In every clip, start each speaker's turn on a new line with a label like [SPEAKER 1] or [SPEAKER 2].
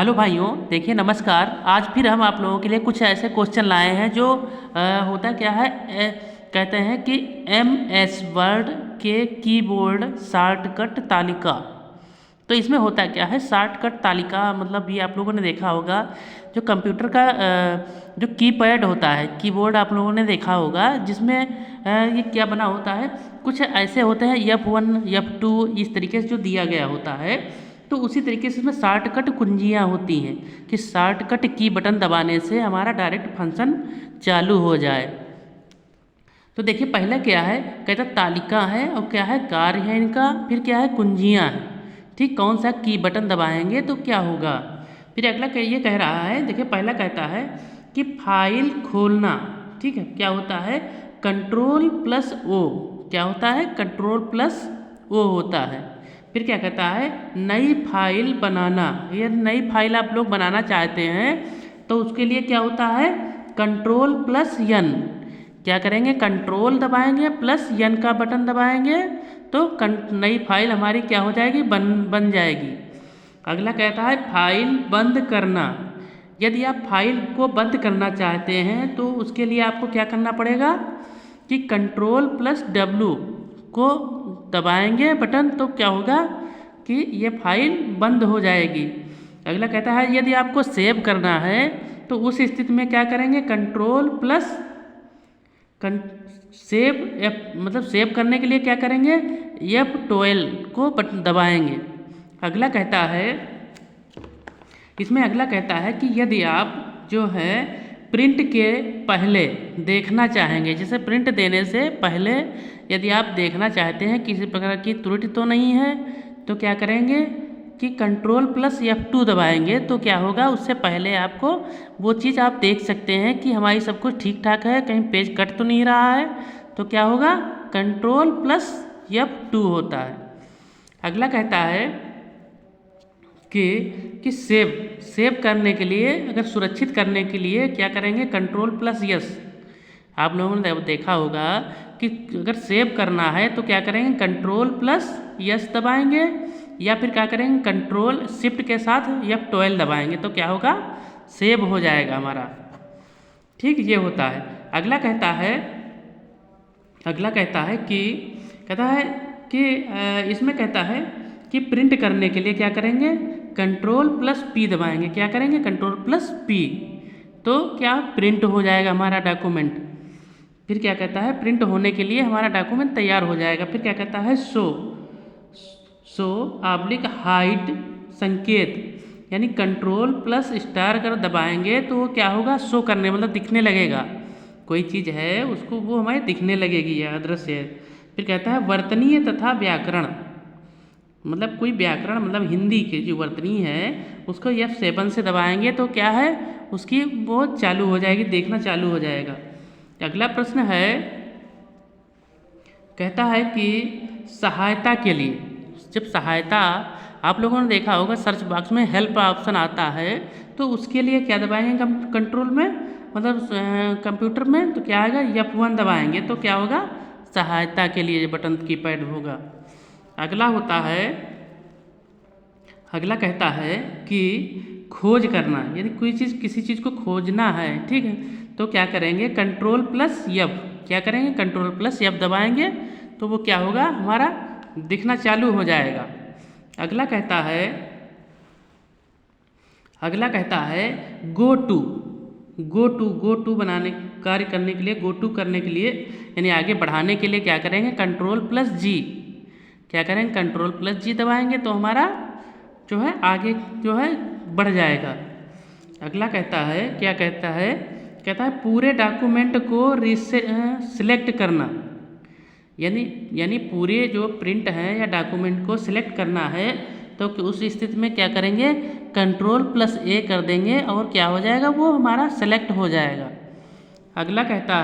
[SPEAKER 1] Hello भाइयों, देखिए नमस्कार। आज फिर हम आप लोगों के लिए कुछ ऐसे क्वेश्चन लाए हैं जो होता क्या है, कहते हैं कि MS वर्ड के कीबोर्ड शॉर्टकट तालिका। तो इसमें होता क्या है, शॉर्टकट तालिका मतलब ये आप लोगों ने देखा होगा, जो कंप्यूटर का जो कीपैड होता है, कीबोर्ड आप लोगों ने देखा होगा, जिसमें ये क्या बना होता है, कुछ ऐसे होते हैं F1 F2 इस तरीके से जो दिया गया होता है। तो उसी तरीके से इसमें शॉर्टकट कुंजियाँ होती हैं कि शॉर्टकट की बटन दबाने से हमारा डायरेक्ट फंक्शन चालू हो जाए। तो देखिए पहला क्या है, कहता तालिका है और क्या है, कार्य है इनका, फिर क्या है, कुंजियाँ हैं। ठीक, कौन सा की बटन दबाएंगे तो क्या होगा। फिर अगला ये कह रहा है, देखिए पहला कहता है कि फाइल खोलना। ठीक है, क्या होता है, Ctrl+O। क्या होता है, Ctrl+O होता है। फिर क्या कहता है, नई फाइल बनाना। ये नई फाइल आप लोग बनाना चाहते हैं तो उसके लिए क्या होता है, Ctrl+N। क्या करेंगे, कंट्रोल दबाएंगे प्लस N का बटन दबाएंगे तो नई फाइल हमारी क्या हो जाएगी, बन जाएगी। अगला कहता है फाइल बंद करना। यदि आप फाइल को बंद करना चाहते हैं तो उसके लिए आपको क्या करना पड़ेगा कि Ctrl+W को दबाएंगे बटन तो क्या होगा कि ये फाइल बंद हो जाएगी। अगला कहता है यदि आपको सेव करना है तो उस स्थिति में क्या करेंगे, सेव मतलब सेव करने के लिए क्या करेंगे, F12 को बटन दबाएंगे। अगला कहता है, इसमें अगला कहता है कि यदि आप जो है प्रिंट के पहले देखना चाहेंगे, जैसे प्रिंट देने से पहले यदि आप देखना चाहते हैं किसी प्रकार की त्रुटि तो नहीं है तो क्या करेंगे कि Ctrl+F2 दबाएंगे तो क्या होगा, उससे पहले आपको वो चीज़ आप देख सकते हैं कि हमारी सब कुछ ठीक ठाक है, कहीं पेज कट तो नहीं रहा है। तो क्या होगा, Ctrl+F2 होता है। अगला कहता है कि सेव करने के लिए, अगर सुरक्षित करने के लिए क्या करेंगे, Ctrl+S। आप लोगों ने देखा होगा कि अगर सेव करना है तो क्या करेंगे, Ctrl+S दबाएंगे या फिर क्या करेंगे, कंट्रोल शिफ्ट के साथ F12 दबाएंगे तो क्या होगा, सेव हो जाएगा हमारा। ठीक, ये होता है। अगला कहता है कि इसमें कहता है कि प्रिंट करने के लिए क्या करेंगे, Ctrl+P दबाएंगे। क्या करेंगे, Ctrl+P तो क्या प्रिंट हो जाएगा हमारा डॉक्यूमेंट। फिर क्या कहता है, प्रिंट होने के लिए हमारा डॉक्यूमेंट तैयार हो जाएगा। फिर क्या कहता है, हाइड संकेत, यानी Ctrl+* अगर दबाएंगे तो वो क्या होगा, शो करने मतलब दिखने लगेगा, कोई चीज़ है उसको वो हमें दिखने लगेगी या अदृश्य है। फिर कहता है वर्तनीय तथा व्याकरण, मतलब कोई व्याकरण मतलब हिंदी के जो वर्तनीय है उसको F7 से दबाएंगे तो क्या है, उसकी वो चालू हो जाएगी, देखना चालू हो जाएगा। अगला प्रश्न है, कहता है कि सहायता के लिए, जब सहायता आप लोगों ने देखा होगा सर्च बॉक्स में हेल्प ऑप्शन आता है तो उसके लिए क्या दबाएंगे, कंट्रोल में मतलब कंप्यूटर में तो क्या आएगा, F1 दबाएंगे तो क्या होगा, सहायता के लिए बटन कीपैड होगा। अगला कहता है कि खोज करना, यदि कोई चीज़ किसी चीज़ को खोजना है, ठीक है, तो क्या करेंगे, Ctrl+F। क्या करेंगे, Ctrl+F दबाएंगे तो वो क्या होगा, हमारा दिखना चालू हो जाएगा। अगला कहता है गो टू बनाने कार्य करने के लिए, गो टू करने के लिए यानी आगे बढ़ाने के लिए क्या करेंगे, Ctrl+G। क्या करेंगे, Ctrl+G दबाएंगे तो हमारा जो है आगे जो है बढ़ जाएगा। अगला कहता है, क्या कहता है, पूरे डॉक्यूमेंट को सिलेक्ट करना, यानी पूरे जो प्रिंट है या डॉक्यूमेंट को सिलेक्ट करना है तो उस स्थिति में क्या करेंगे, Ctrl+A कर देंगे और क्या हो जाएगा, वो हमारा सेलेक्ट हो जाएगा। अगला कहता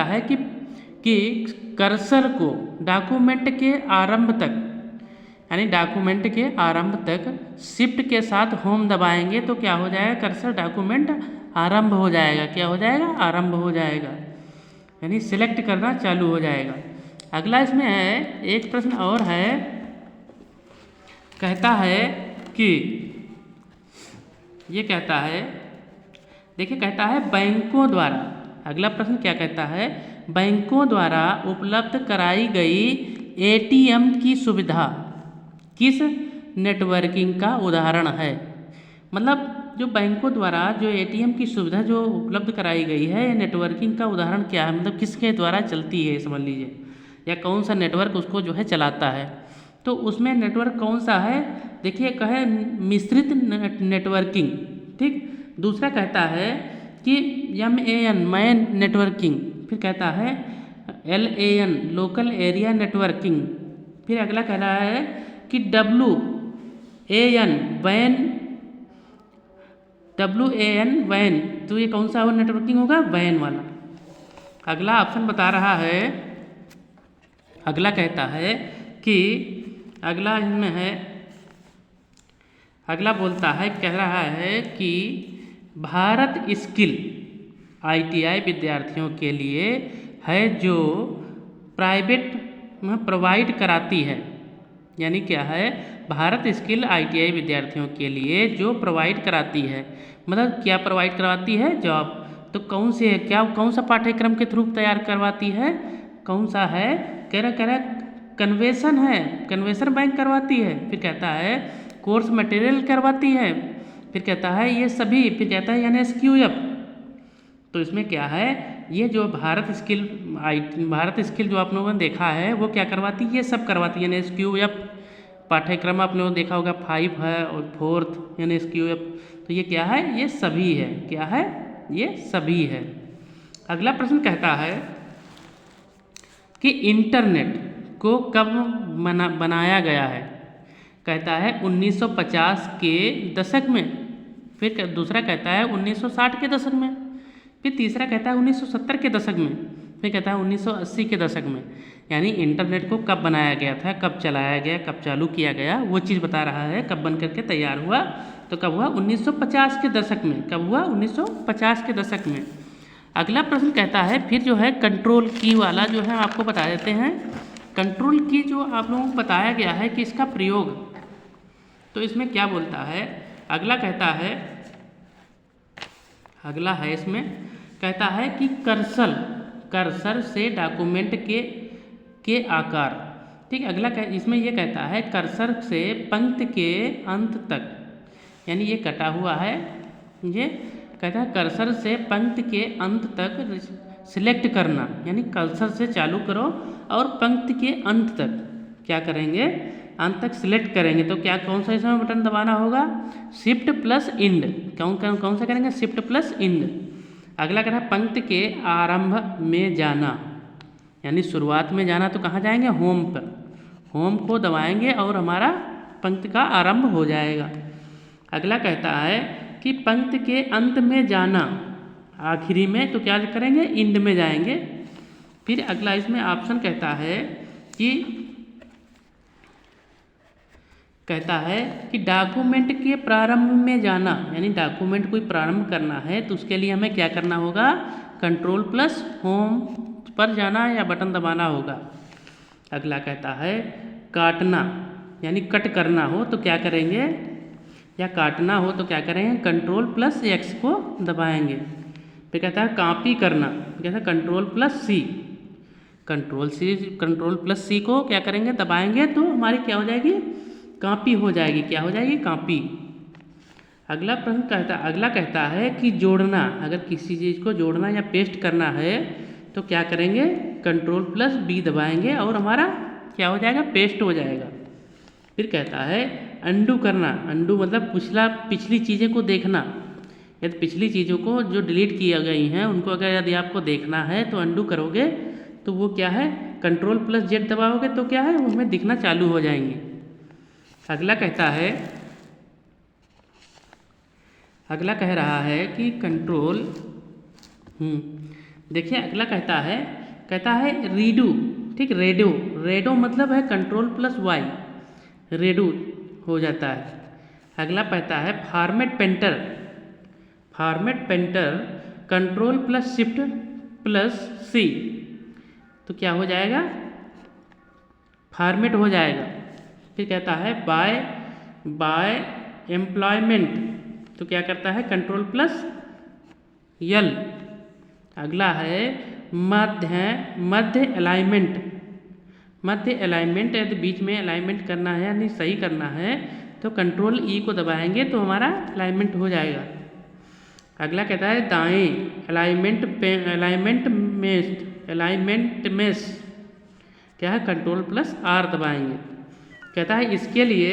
[SPEAKER 1] है कि कर्सर को डॉक्यूमेंट के आरंभ तक, यानी डॉक्यूमेंट के आरंभ तक शिफ्ट के साथ होम दबाएंगे तो क्या हो जाएगा, कर्सर डॉक्यूमेंट आरंभ हो जाएगा। क्या हो जाएगा, आरंभ हो जाएगा, यानी सिलेक्ट करना चालू हो जाएगा। अगला इसमें है एक प्रश्न और है, कहता है कि ये कहता है, देखिए कहता है बैंकों द्वारा, अगला प्रश्न क्या कहता है, बैंकों द्वारा उपलब्ध कराई गई एटीएम की सुविधा किस नेटवर्किंग का उदाहरण है। मतलब जो बैंकों द्वारा जो एटीएम की सुविधा जो उपलब्ध कराई गई है, ये नेटवर्किंग का उदाहरण क्या है, मतलब किसके द्वारा चलती है समझ लीजिए, या कौन सा नेटवर्क उसको जो है चलाता है। तो उसमें नेटवर्क कौन सा है, देखिए कहे मिश्रित नेटवर्किंग, ठीक। दूसरा कहता है कि MAN मैन नेटवर्किंग, फिर कहता है LAN लोकल एरिया नेटवर्किंग, फिर अगला कह रहा है कि WAN वैन, तो ये कौन सा नेटवर्किंग होगा, वैन वाला। अगला ऑप्शन बता रहा है, अगला कहता है कि अगला इसमें है, अगला बोलता है, कह रहा है कि भारत स्किल ITI विद्यार्थियों के लिए है जो प्राइवेट में प्रोवाइड कराती है, यानी क्या है, भारत स्किल ITI विद्यार्थियों के लिए जो प्रोवाइड कराती है, मतलब क्या प्रोवाइड करवाती है, जॉब। तो कौन से क्या कौन सा पाठ्यक्रम के थ्रू तैयार करवाती है, कौन सा है, कह रहा कन्वेशन है, कन्वेशन बैंक करवाती है, फिर कहता है कोर्स मटेरियल करवाती है, फिर कहता है ये सभी, फिर कहता है NSQF। तो इसमें क्या है, ये जो भारत स्किल जो आप लोगों ने देखा है वो क्या करवाती है, ये सब करवाती है। NSQF पाठ्यक्रम आप लोगों ने देखा होगा 5 है और 4th NSQF, तो ये क्या है, ये सभी है, क्या है, ये सभी है। अगला प्रश्न कहता है कि इंटरनेट को कब बनाया गया है, कहता है 1950 के दशक में, फिर दूसरा कहता है 1960 के दशक में, फिर तीसरा कहता है 1970 के दशक में, फिर कहता है 1980 के दशक में। यानी इंटरनेट को कब बनाया गया था, कब चलाया गया, कब चालू किया गया, वो चीज़ बता रहा है, कब बन करके तैयार हुआ। तो कब हुआ, 1950 के दशक में, कब हुआ, 1950 के दशक में। अगला प्रश्न कहता है, फिर जो है कंट्रोल की वाला जो है आपको बता देते हैं, कंट्रोल की जो आप लोगों को बताया गया है कि इसका प्रयोग, तो इसमें क्या बोलता है, अगला कहता है, अगला है इसमें कहता है कि कर्सर से डॉक्यूमेंट के आकार, ठीक। अगला इसमें ये कहता है कर्सर से पंक्ति के अंत तक, यानी ये कटा हुआ है, ये कहता है कर्सर से पंक्ति के अंत तक सिलेक्ट करना, यानी कर्सर से चालू करो और पंक्ति के अंत तक क्या करेंगे, अंत तक सिलेक्ट करेंगे। तो क्या कौन सा इसमें बटन दबाना होगा, शिफ्ट प्लस इंड, कौन सा करेंगे, शिफ्ट प्लस इंड। अगला कह रहा है पंक्ति के आरंभ में जाना, यानी शुरुआत में जाना, तो कहाँ जाएंगे, होम पर, होम को दबाएंगे और हमारा पंक्ति का आरंभ हो जाएगा। अगला कहता है कि पंक्ति के अंत में जाना, आखिरी में, तो क्या करेंगे, इंड में जाएंगे। फिर अगला इसमें ऑप्शन कहता है कि डॉक्यूमेंट के प्रारंभ में जाना, यानी डॉक्यूमेंट कोई प्रारंभ करना है तो उसके लिए हमें क्या करना होगा, कंट्रोल प्लस होम पर जाना या बटन दबाना होगा। अगला कहता है काटना, यानी कट करना हो तो क्या करेंगे, या काटना हो तो क्या करेंगे, कंट्रोल प्लस X को दबाएंगे। फिर कहता है कॉपी करना, कहता है control plus C, control plus C को क्या करेंगे, दबाएंगे तो हमारी क्या हो जाएगी, कॉपी हो जाएगी, क्या हो जाएगी, कॉपी। अगला कहता है कि जोड़ना, अगर किसी चीज़ को जोड़ना या पेस्ट करना है तो क्या करेंगे, कंट्रोल प्लस B दबाएंगे और हमारा क्या हो जाएगा, पेस्ट हो जाएगा। फिर कहता है अंडू करना, अंडू मतलब पिछली चीज़ें को देखना, यदि पिछली चीज़ों को जो डिलीट की गई हैं उनको अगर यदि आपको देखना है तो अंडू करोगे तो वो क्या है, कंट्रोल प्लस Z दबाओगे तो क्या है, वो हमें दिखना चालू हो जाएंगी। अगला कह रहा है कि कंट्रोल, देखिए अगला कहता है रीडू, ठीक, रेडो मतलब है कंट्रोल प्लस Y, रेडू हो जाता है। अगला कहता है format painter control plus shift plus C, तो क्या हो जाएगा, फॉर्मेट हो जाएगा। फिर कहता है बाय एम्प्लॉयमेंट तो क्या करता है कंट्रोल प्लस यल। अगला है मध्य अलाइनमेंट। मध्य अलाइनमेंट यदि बीच में अलाइनमेंट करना है यानी सही करना है तो कंट्रोल ई को दबाएंगे तो हमारा अलाइनमेंट हो जाएगा। अगला कहता है दाएं अलाइनमेंट मेश क्या है कंट्रोल प्लस आर दबाएंगे। कहता है इसके लिए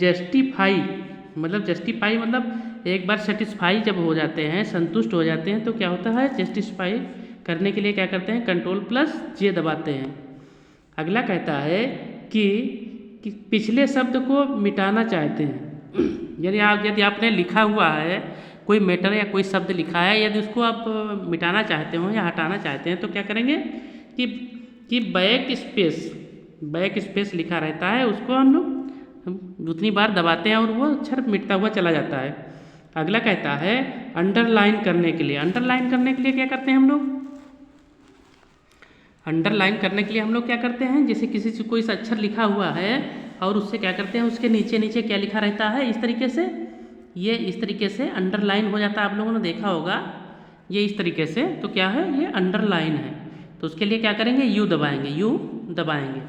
[SPEAKER 1] जस्टिफाई मतलब एक बार सेटिस्फाई जब हो जाते हैं संतुष्ट हो जाते हैं तो क्या होता है जस्टिफाई करने के लिए क्या करते हैं कंट्रोल प्लस जे दबाते हैं। अगला कहता है कि पिछले शब्द को मिटाना चाहते हैं यदि आपने लिखा हुआ है कोई मैटर या कोई शब्द लिखा है यदि उसको आप मिटाना चाहते हो या हटाना चाहते हैं तो क्या करेंगे कि बैक स्पेस लिखा रहता है उसको हम लोग उतनी बार दबाते हैं और वो अक्षर मिटता हुआ चला जाता है। अगला कहता है अंडरलाइन करने के लिए क्या करते हैं हम लोग अंडरलाइन करने के लिए हम लोग क्या करते हैं जैसे किसी से कोई अक्षर लिखा हुआ है और उससे क्या करते हैं उसके नीचे क्या लिखा रहता है इस तरीके से अंडरलाइन हो जाता है। आप लोगों ने देखा होगा ये इस तरीके से तो क्या है ये अंडरलाइन है तो उसके लिए क्या करेंगे यू दबाएंगे।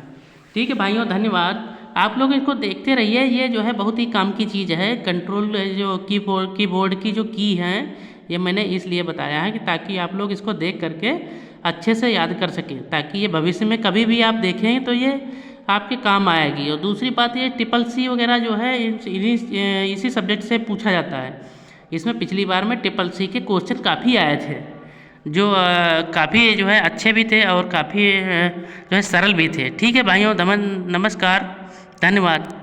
[SPEAKER 1] ठीक है भाइयों धन्यवाद। आप लोग इसको देखते रहिए ये जो है बहुत ही काम की चीज़ है। कंट्रोल जो कीबोर्ड की जो की है ये मैंने इसलिए बताया है कि ताकि आप लोग इसको देख करके अच्छे से याद कर सकें ताकि ये भविष्य में कभी भी आप देखें तो ये आपके काम आएगी। और दूसरी बात ये CCC वगैरह जो है इसी सब्जेक्ट से पूछा जाता है। इसमें पिछली बार में CCC के क्वेश्चन काफ़ी आए थे जो काफ़ी जो है अच्छे भी थे और काफ़ी जो है सरल भी थे। ठीक है भाइयों नमस्कार धन्यवाद।